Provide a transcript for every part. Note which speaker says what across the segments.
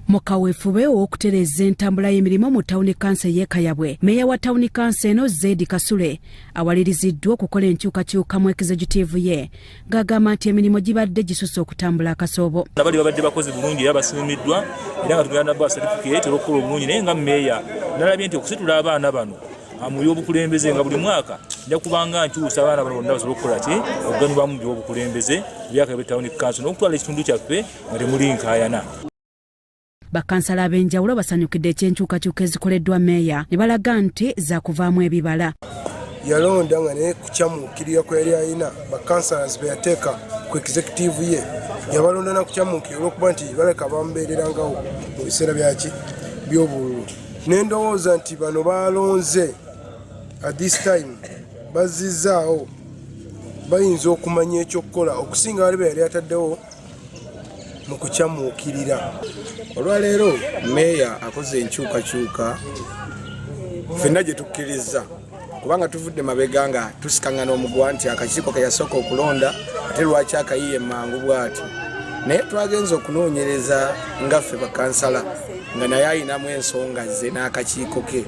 Speaker 1: mu kaweefube w'okutereza entambula y'emirimu mu tawuni kansa y'e Kayabwe, meeya wa tawuni kansa eno Zedi Kasule awaliriziddwa okukola enkyukakyuka mu executive ye ng'agamba nti emirimu gibadde gisusse okutambula akasoobo.
Speaker 2: Abali babadde bakozi bulungi era basiimiddwa era nga tugenda ba certificate olw'okukola obulungi, naye nga meeya nalabye nti okusitula abaana bano mu by'obukulembeze nga buli mwaka nja kubanga nkyusa abaana bano bonna basobola okukola ki okuganyulwamu mu by'obukulembeze byaka by'etawuni kansa n'okutwala ekitundu kyaffe nga temuli nkaayana.
Speaker 1: Bakansala ab'enjawulo basanyukidde ekyenkyukakyuka ezikoleddwa meeya ne balaga nti zaakuvaamu ebibala.
Speaker 3: Yalonda nga naye kukyamuukirira kwe yali alina bakansalazi be yateeka ku executive ye yabalonda na kukyamuukirira olw'okuba nti baleka bamubeererangawo mu biseera byaki by'obululu. Nendowooza nti bano balonze at this time bazizzaawo bayinza okumanya ekyokukola okusinga bali be yali ataddewo mu kukyamuukirira.
Speaker 4: Olwaleero meeya akoze enkyukakyuka ffenna gye tukkiriza kubanga tuvudde mabega nga tusikangana omugwa nti akakiiko ke yasooka okulonda ate lwaki akayiye mangu bw'ati, naye twagenza okunoonyereza ngaffe bakansala nga naye ayinamu ensonga ze n'akakiiko ke.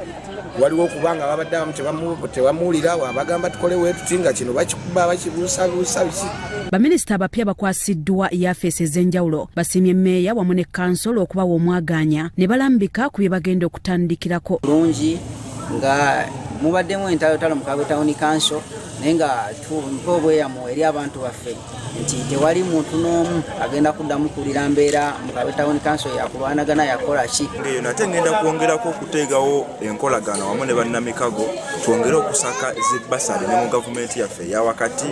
Speaker 4: Waliwo okubanga babadde abamu tebamuwulira wabagamba tukole weetuti nga kino bakikuba bakibuusabuusa biki.
Speaker 1: Baminisita abapya bakwasiddwa yafeesi ez'enjawulo basiimye meeya wamu ne kansolo okubawa omwagaanya ne balambika ku bye bagenda okutandikirako.
Speaker 5: Bulungi nga mubaddemu entalo mu Kayabwe Town Council naye nga tumpa obweyamu eri abantu baffe nti tewali muntu n'omu agenda kuddamu kulira mbeera mu Kayabwe Town Council yakulwanagana yakola ki.
Speaker 6: Nate ngenda kwongerako okuteegawo enkolagana wamu ne bannamikago twongere okusaka zibbasale ne mu gavumenti yaffe eya wakati.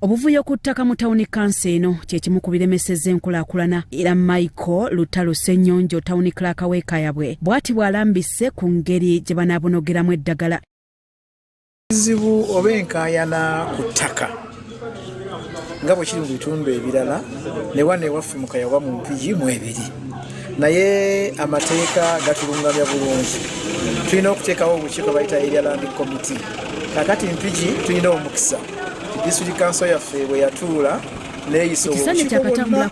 Speaker 1: Obuvuyo ku ttaka mu tawuni kansa eno kye kimu ku biremesezza enkulaakulana era Michael Lutalo Ssennyonjo tawuni clerk w'e Kayabwe bw'ati bw'alambise ku ngeri gye banaabonogeramu eddagala.
Speaker 7: Ekizibu oba enkaayana ku ttaka nga bwe kiri mu bitundu ebirala ne wano ewaffe mu Kayabwe mu Mpigi mu ebiri, naye amateeka gatulungamya bulungi. Tulina okuteekawo obukiiko bayita Area Land Committee. Kakati Mpigi tulina omukisa District Council yaffe bwe yatuula neeyisa
Speaker 1: ekisanja kyakatambula